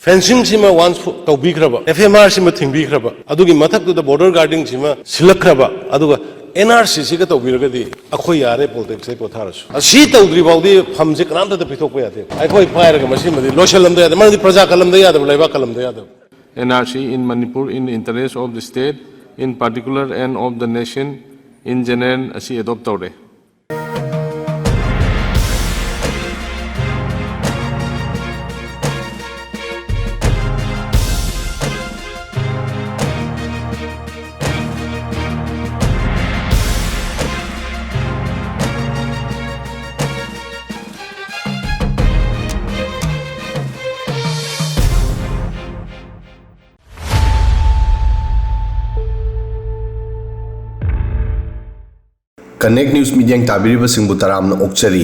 fencing sima once tawbikraba FMR sima thingbikraba adugi mathaktuda border guarding sima silakraba aduga NRC siga tawbiragadi akhoi yare politics se potharasu asi tawdri baudi famje kanamta da pithokpa yade akhoi pairaga masimadi loshalamda yade mandi praja kalamda yade laiba kalamda yade. NRC in Manipur in the interest of the state in particular and of the nation in general asi adopt tawre. Connect News Media tabiriba singbu taramna okchari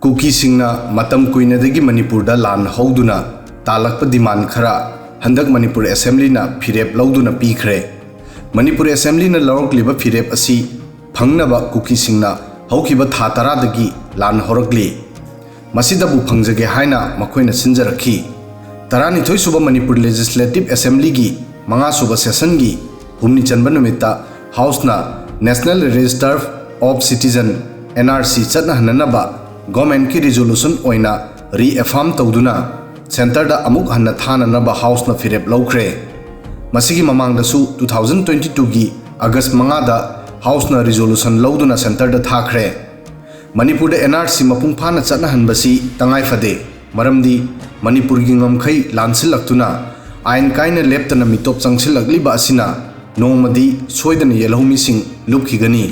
kuki singna matam kuina dagi Manipur da lan hauduna talakpa demand khara handak Manipur Assembly na phirep lauduna pikhre Manipur Assembly na lawrok liba phirep asi phangnaba kuki singna haukiba tha tara dagi lan horagli masida bu phangjage haina makoina sinjarakhi tarani thoi suba Manipur Legislative Assembly gi manga suba session gi humni chanba numita House na National Register of Citizen NRC chatna hananaba government ki resolution oina reaffirm tawduna center da amuk hanna thananaba house na firep lawkhre masigi mamang da su 2022 gi August manga da house na resolution lawduna center da thakre Manipur da NRC mapung phana chatna hanbasi tangai fade maramdi Manipur gi ngamkhai lansilaktuna ain kaina leptana mitop changsilagli ba asina nongmadi soidana yelhomi sing lupkhigani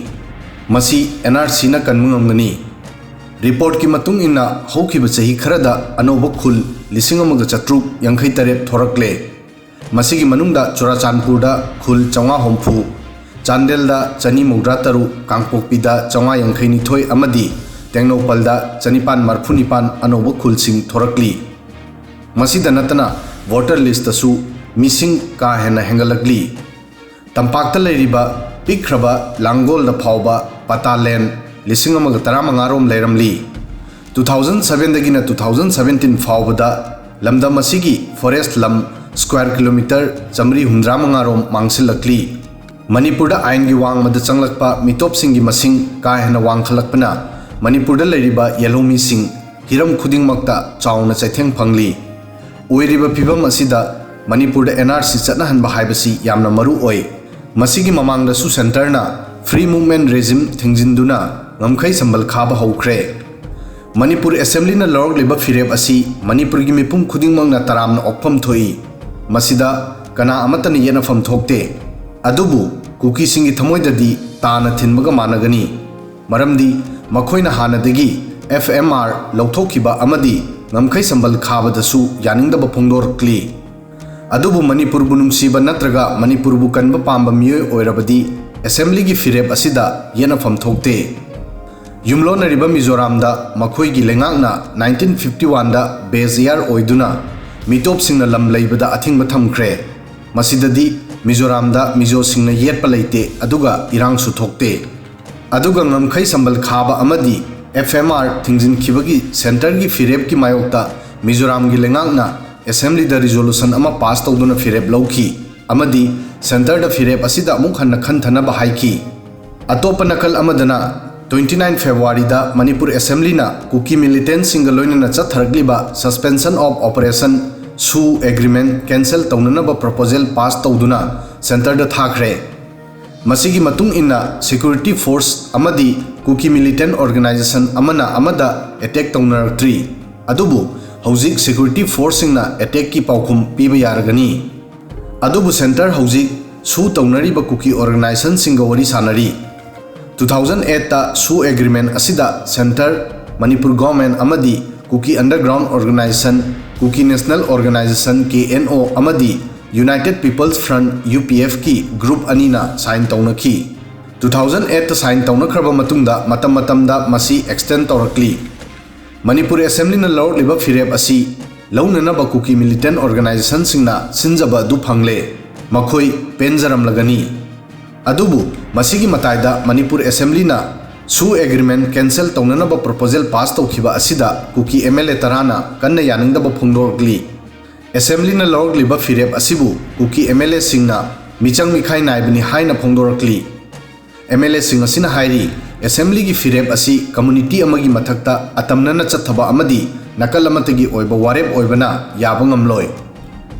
masi NRC na kanmungam report ki matung ina haukiba chahi kharada anoba khul lisingamaga chatruk yankhai tarep thorakle masigi manungda Churachandpur da khul chawnga homfu Chandel da chani mudra taru Kangpokpi da chawnga yankhai ni thoi amadi Tengnopal da chanipan marphunipan anoba khul sing thorakli masida natana voter list asu missing ka hena hengalakli Tampakta leiriba pikraba Langol da phawba Pataland lising amaga taramanga rom leiramli 2007 dagina 2017 phawbada lamda masigi forest lam square kilometer chamri hundramanga rom mangsilakli Manipur da ain gi wang mada changlakpa mitop singi masing ka hena wang khalakpana Manipur da leiriba yelomi sing hiram khuding makta chauna chaitheng phangli oiriba phibam asida Manipur da NRC chatna hanba haibasi yamna maru oi masigi mamang da su center na free movement regime thingjinduna ngamkhai sambal khaba hokre Manipur Assembly na lorg liba firep asi Manipur gi mipum khuding mang na taram na okpham thoi masida kana amatani yena pham thokte adubu kuki singi thamoi dadi tana thinbaga managani maramdi makhoina hanadagi FMR lawthokhiba amadi ngamkhai sambal khaba dasu yaningdaba phongdorkli adubu Manipur bunumsiba natraga Manipur bu kanba pamba miyoi oirabadi Assembly gi firep asida yena pham thokte yumlona riba Mizoram da makhoi gi lengakna 1951 da base year oiduna mitop singna lam leibada athingba thamkhre masidadi Mizoram da mizo singna yetpa leite aduga irang su thokte aduga ngamkhai sambal khaba amadi FMR thingjin khibagi center gi firep ki mayokta Mizoram gi lengakna Assembly da resolution ama pass tawduna firep lawki amadi center da firep asida amuk hanna khanthana ba haiki atopa nakal amadana 29 February da Manipur Assembly na kuki militant single loina na chathargli ba suspension of operation su agreement cancel tawnana ba proposal pass tawduna center da thakre masigi matung inna security force amadi kuki militant organization amana amada attack tawnaratri adubu hauzik security force singna attack ki paukhum piba yaragani adubu center hauzik su tawnariba kuki organization singa wari sanari 2008 ta su agreement asida center Manipur government amadi kuki underground organization kuki national organization KNO amadi United People's Front UPF ki group anina sign tawnaki 2008 ta sign tawnakhraba matungda matam da masi extend tawrakli Manipur Assembly na lord liba firep asi launana ba kuki militant organization singna sinjaba du phangle makhoi penjaram lagani adubu masigi mataida Manipur Assembly na su agreement cancel tawnana ba proposal pass tawkhiba asida kuki MLA tarana kanna yaningda ba phungdorgli ꯑꯦꯁꯦꯝꯕ꯭ꯂꯤꯅ ꯂꯧꯔꯛꯂꯤꯕ ꯐꯤꯔꯦꯞ ꯑꯁꯤꯕꯨ ꯀꯨꯀꯤ MLAꯁꯤꯡꯅ ꯃꯤꯆꯪ ꯃꯤꯈꯥꯏ ꯅꯥꯏꯕꯅꯤ ꯍꯥꯏꯅ ꯐꯣꯡꯗꯣꯔꯛꯂꯤ꯫ MLAꯁꯤꯡ ꯑꯁꯤꯅ ꯍꯥꯏꯔꯤ ꯑꯦꯁꯦꯝꯕ꯭ꯂꯤꯒꯤ ꯐꯤꯔꯦꯞ ꯑꯁꯤ community ꯑꯃꯒꯤ ꯃꯊꯛꯇ ꯑꯇꯝꯅꯅ ꯆꯠꯊꯕ ꯑꯃꯗꯤ ꯅꯥꯀꯜ ꯑꯃꯠꯇꯒꯤ ꯑꯣꯏꯕ ꯋꯥꯔꯦꯞ ꯑꯣꯏꯕꯅ ꯌꯥꯕ ꯉꯝꯂꯣꯏ꯫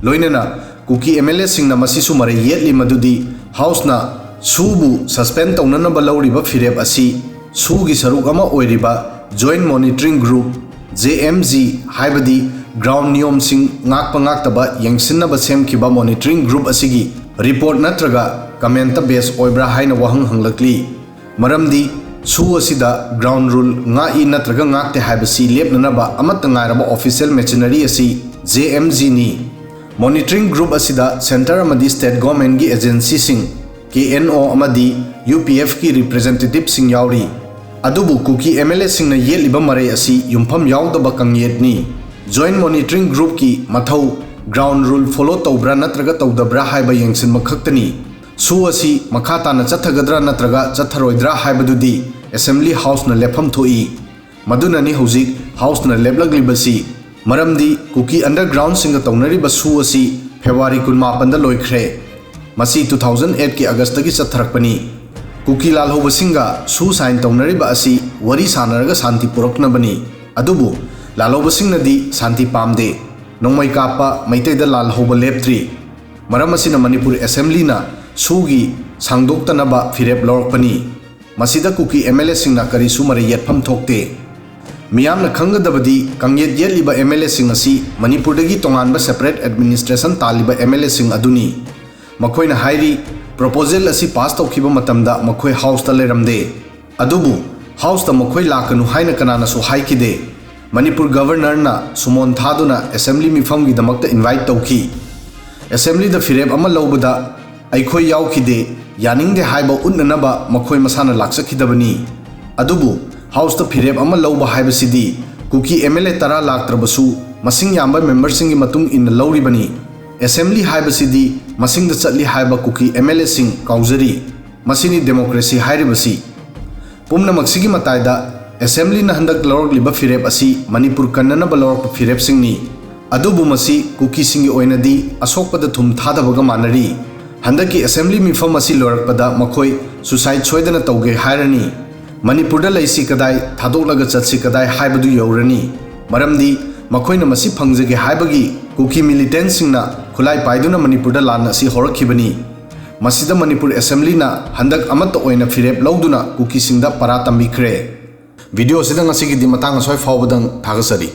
ꯂꯣꯏꯅꯅ ꯀꯨꯀꯤ MLAꯁꯤꯡꯅ ꯃꯁꯤꯁꯨ ꯃꯔꯩ ꯌꯦꯠꯂꯤ ꯃꯗꯨꯗꯤ ꯍꯥꯎꯁꯅ ꯁꯨꯕꯨ ꯁꯁꯄꯦꯟ ꯇꯧꯅꯅꯕ ꯂꯧꯔꯤꯕ ꯐꯤꯔꯦꯞ ꯑꯁꯤ ꯁꯨꯒꯤ ꯁꯔꯨꯛ ꯑꯃ ꯑꯣꯏꯔꯤꯕ ꯖꯣꯏꯟꯠ ꯃꯣꯅꯤꯇꯔꯤꯡ ꯒ꯭ꯔꯨꯞ JMG ꯍꯥꯏꯕꯗꯤ ꯒ꯭ꯔꯥꯎꯟ ꯅꯤꯌꯣꯝꯁꯤꯡ ꯉꯥꯛꯄ ꯉꯥꯛꯇꯕ ꯌꯦꯡꯁꯤꯟꯅꯕ ꯁꯦꯝꯈꯤꯕ ꯃꯣꯅꯤꯇꯔꯤꯡ ꯒ꯭ꯔꯨꯞ ꯑꯁꯤꯒꯤ ꯔꯤꯄꯣꯔꯠ ꯅꯠꯇ꯭ꯔꯒ ꯀꯃꯦꯟꯇ ꯕꯦꯁ ꯑꯣꯏꯕ꯭ꯔꯥ ꯍꯥꯏꯅ ꯋꯥꯍꯪ ꯍꯪꯂꯛꯂꯤ꯫ ꯃꯔꯝꯗꯤ ꯁꯨ ꯑꯁꯤꯗ ꯒ꯭ꯔꯥꯎꯟ ꯔꯨꯜ ꯉꯥꯛꯏ ꯅꯠꯇ꯭ꯔꯒ ꯉꯥꯛꯇꯦ ꯍꯥꯏꯕꯁꯤ ꯂꯦꯞꯅꯅꯕ ꯑꯃꯠꯇ ꯉꯥꯏꯔꯕ ꯑꯣꯐꯤꯁꯤꯌꯦꯜ ꯃꯦꯆꯤꯅꯔꯤ ꯑꯁꯤ JMG ꯅꯤ꯫ ꯃꯣꯅꯤꯇꯔꯤꯡ ꯒ꯭ꯔꯨꯞ ꯑꯁꯤꯗ ꯁꯦꯟꯇꯔ ꯑꯃꯗꯤ ꯁ꯭ꯇꯦꯠ ꯒꯣꯚꯔꯟꯃꯦꯟꯠꯒꯤ ꯑꯦꯖꯦꯟꯁꯤꯁꯤꯡ KNO ꯑꯃꯗꯤ UPFꯀꯤ ꯔꯤꯄ꯭ꯔꯖꯦꯟꯇꯦꯇꯤꯚꯁꯤꯡ ꯌꯥꯎꯔꯤ꯫ ꯑꯗꯨꯕꯨ ꯀꯨꯀꯤ MLAꯁꯤꯡꯅ ꯌꯦꯠꯂꯤꯕ ꯃꯔꯩ ꯑꯁꯤ ꯌꯨꯝꯐꯝ ꯌꯥꯎꯗꯕ ꯀꯪꯌꯦꯠꯅꯤ꯫ ꯖꯣꯏꯟꯠ ꯃꯣꯅꯤꯇꯔꯤꯡ ꯒ꯭ꯔꯨꯞꯀꯤ ꯃꯊꯧ ꯒ꯭ꯔꯥꯎꯟ ꯔꯨꯜ ꯐꯣꯂꯣ ꯇꯧꯕ꯭ꯔꯥ ꯅꯠꯇ꯭ꯔꯒ ꯇꯧꯗꯕ꯭ꯔꯥ ꯍꯥꯏꯕ ꯌꯦꯡꯁꯤꯟꯕ ꯈꯛꯇꯅꯤ꯫ ꯁꯨ ꯑꯁꯤ ꯃꯈꯥ ꯇꯥꯅ ꯆꯠꯊꯒꯗ꯭ꯔꯥ ꯅꯠꯇ꯭ꯔꯒ ꯆꯠꯊꯔꯣꯏꯗ꯭ꯔꯥ ꯍꯥꯏꯕꯗꯨꯗꯤ ꯑꯦꯁꯦꯝꯕ꯭ꯂꯤ ꯍꯥꯎꯁꯅ ꯂꯦꯞꯐꯝ ꯊꯣꯛꯏ꯫ ꯃꯗꯨꯅꯅꯤ ꯍꯧꯖꯤꯛ ꯍꯥꯎꯁꯅ ꯂꯦꯞꯂꯛꯂꯤꯕꯁꯤ꯫ ꯃꯔꯝꯗꯤ ꯀꯨꯀꯤ ꯑꯟꯗꯔꯒ꯭ꯔꯥꯎꯟꯁꯤꯡꯒ ꯇꯧꯅꯔꯤꯕ ꯁꯨ ꯑꯁꯤ ꯐꯦꯕ꯭ꯔꯨꯋꯥꯔꯤ 19ꯗ ꯂꯣꯏꯈ꯭ꯔꯦ꯫ ꯃꯁꯤ 2008ꯀꯤ ꯑꯒꯁꯇꯒꯤ ꯆꯠꯊꯔꯛꯄꯅꯤ꯫ ꯀꯨꯀꯤ ꯂꯥꯜꯍꯧꯕꯁꯤꯡꯒ ꯁꯨ ꯁꯥꯏꯟ ꯇꯧꯅꯔꯤꯕ ꯑꯁꯤ ꯋꯥꯔꯤ ꯁꯥꯅꯔꯒ ꯁꯥꯟꯇꯤ ꯄꯨꯔꯛꯅꯕꯅꯤ꯫ ꯑꯗꯨꯕꯨ ꯂꯥꯜꯍꯧꯕꯁꯤꯡꯅꯗꯤ ꯁꯥꯟꯇꯤ ꯄꯥꯝꯗꯦ꯫ ꯅꯣꯡꯃꯩ ꯀꯥꯞꯄ ꯃꯩꯇꯩꯗ ꯂꯥꯜꯍꯧꯕ ꯂꯦꯞꯇ꯭ꯔꯤ꯫ ꯃꯔꯝ ꯑꯁꯤꯅ ꯃꯅꯤꯄꯨꯔ ꯑꯦꯁꯦꯝꯕ꯭ꯂꯤꯅ ꯁꯨꯒꯤ ꯁꯥꯡꯗꯣꯛꯇꯅꯕ ꯐꯤꯔꯦꯞ ꯂꯧꯔꯛꯄꯅꯤ꯫ ꯃꯁꯤꯗ ꯀꯨꯀꯤ MLAꯁꯤꯡꯅ ꯀꯔꯤꯁꯨ ꯃꯔꯩ ꯌꯦꯠꯐꯝ ꯊꯣꯛꯇꯦ꯫ ꯃꯤꯌꯥꯝꯅ ꯈꯪꯒꯗꯕꯗꯤ ꯀꯪꯌꯦꯠ ꯌꯦꯠꯂꯤꯕ MLAꯁꯤꯡ ꯑꯁꯤ ꯃꯅꯤꯄꯨꯔꯗꯒꯤ ꯇꯣꯉꯥꯟꯕ ꯁꯦꯄꯔꯦꯠ ꯑꯦꯗꯃꯤꯅꯤꯁꯇ꯭ꯔꯦꯁꯟ ꯇꯥꯜꯂꯤꯕ MLAꯁꯤꯡ ꯑꯗꯨꯅꯤ꯫ ꯃꯈꯣꯏꯅ ꯍꯥꯏꯔꯤ ꯄ꯭ꯔꯣꯄꯣꯖꯦꯜ ꯑꯁꯤ ꯄꯥꯁ ꯇꯧꯈꯤꯕ ꯃꯇꯝꯗ ꯃꯈꯣꯏ ꯍꯥꯎꯁꯇ ꯂꯩꯔꯝꯗꯦ꯫ ꯑꯗꯨꯕꯨ ꯍꯥꯎꯁꯇ ꯃꯈꯣꯏ ꯂꯥꯛꯀꯅꯨ ꯍꯥꯏꯅ ꯀꯅꯥꯅꯁꯨ ꯍꯥꯏꯈꯤꯗꯦ꯫ ꯃꯅꯤꯄꯨꯔ ꯒꯚꯔꯅꯔꯅ ꯁꯨꯃꯣꯟ ꯊꯥꯗꯨꯅ ꯑꯦꯁꯦꯝꯕ꯭ꯂꯤ ꯃꯤꯐꯝꯒꯤꯗꯃꯛꯇ ꯏꯟꯚꯥꯏꯠ ꯇꯧꯈꯤ꯫ ꯑꯦꯁꯦꯝꯕ꯭ꯂꯤꯗ ꯐꯤꯔꯦꯞ ꯑꯃ ꯂꯧꯕꯗ ꯑꯩꯈꯣꯏ ꯌꯥꯎꯈꯤꯗꯦ ꯌꯥꯅꯤꯡꯗꯦ ꯍꯥꯏꯕ ꯎꯠꯅꯅꯕ ꯃꯈꯣꯏ ꯃꯁꯥꯅ ꯂꯥꯛꯆꯈꯤꯗꯕꯅꯤ꯫ ꯑꯗꯨꯕु ꯍꯥꯎꯁꯇ ꯐꯤꯔꯦꯞ ꯑꯃ ꯂꯧꯕ ꯍꯥꯏꯕꯁꯤꯗꯤ ꯀꯨꯀꯤ MLA 10 ꯂꯥꯛꯇ꯭ꯔꯕꯁꯨ ꯃꯁꯤꯡ ꯌꯥꯝꯕ ꯃꯦꯝꯕꯔꯁꯤꯡꯒꯤ ꯃꯇꯨꯡ ꯏꯟꯅ ꯂꯧꯔꯤꯕꯅꯤ꯫ ꯑꯦꯁꯦꯝꯕ꯭ꯂꯤ ꯍꯥꯏꯕꯁꯤꯗꯤ ꯃꯁꯤꯡꯗ ꯆꯠꯂꯤ ꯍꯥꯏꯕ ꯀꯨꯀꯤ MLAꯁꯤꯡ ꯀꯥꯎꯖꯔꯤ꯫ ꯃꯁꯤꯅꯤ ꯗꯦꯃꯣꯀ꯭ꯔꯦꯁꯤ ꯍꯥꯏꯔꯤꯕꯁꯤ꯫ ꯄꯨꯝꯅꯃꯛꯁꯤꯒꯤ ꯃꯇꯥꯏꯗ ꯑꯦꯁꯦꯝꯕ꯭ꯂꯤꯅ ꯍꯟꯗꯛ ꯂꯧꯔꯛꯂꯤꯕ ꯐꯤꯔꯦꯞ ꯑꯁꯤ ꯃꯅꯤꯄꯨꯔ ꯀꯟꯅꯅꯕ ꯂꯧꯔꯛꯄ ꯐꯤꯔꯦꯞꯁꯤꯡꯅꯤ꯫ ꯑꯗꯨꯕꯨ ꯃꯁꯤ ꯀꯨꯀꯤꯁꯤꯡꯒꯤ ꯑꯣꯏꯅꯗꯤ ꯑꯁꯣꯛꯄꯗ ꯊꯨꯝ ꯊꯥꯗꯕꯒ ꯃꯥꯟꯅꯔꯤ꯫ ꯍꯟꯗꯛꯀꯤ ꯑꯦꯁꯦꯝꯕ꯭ꯂꯤ ꯃꯤꯐꯝ ꯑꯁꯤ ꯂꯣꯏꯔꯛꯄꯗ ꯃꯈꯣꯏ ꯁꯨꯁꯥꯏꯗ ꯁꯣꯏꯗꯅ ꯇꯧꯒꯦ ꯍꯥꯏꯔꯅꯤ꯫ ꯃꯅꯤꯄꯨꯔꯗ ꯂꯩꯁꯤ ꯀꯗꯥꯏ ꯊꯥꯗꯣꯛꯂꯒ ꯆꯠꯁꯤ ꯀꯗꯥꯏ ꯍꯥꯏꯕꯗꯨ ꯌꯧꯔꯅꯤ꯫ ꯃꯔꯝꯗꯤ ꯃꯈꯣꯏꯅ ꯃꯁꯤ ꯐꯪꯖꯒꯦ ꯍꯥꯏꯕꯒꯤ ꯀꯨꯀꯤ ꯃꯤꯂꯤꯇꯦꯟꯠꯁꯤꯡꯅ ꯈꯨꯠꯂꯥꯏ ꯄꯥꯏꯗꯨꯅ ꯃꯅꯤꯄꯨꯔꯗ ꯂꯥꯟ ꯑꯁꯤ ꯍꯧꯔꯛꯈꯤꯕꯅꯤ꯫ ꯃꯁꯤꯗ ꯃꯅꯤꯄꯨꯔ ꯑꯦꯁꯦꯝꯕ꯭ꯂꯤꯅ ꯍꯟꯗꯛ ꯑꯃꯠꯇ ꯑꯣꯏꯅ ꯐꯤꯔꯦꯞ ꯂꯧꯗꯨꯅ ꯀꯨꯀꯤꯁꯤꯡꯗ ꯄꯔꯥ ꯇꯝꯕꯤꯈ꯭ꯔꯦ꯫ ꯚꯤꯗꯤꯑꯣꯁꯤꯗ ꯉꯁꯤꯒꯤꯗꯤ ꯃꯇꯥꯡ ꯑꯁ꯭ꯋꯥꯏ ꯐꯥꯎꯕꯗꯪ ꯊꯥꯒꯠꯆꯔꯤ꯫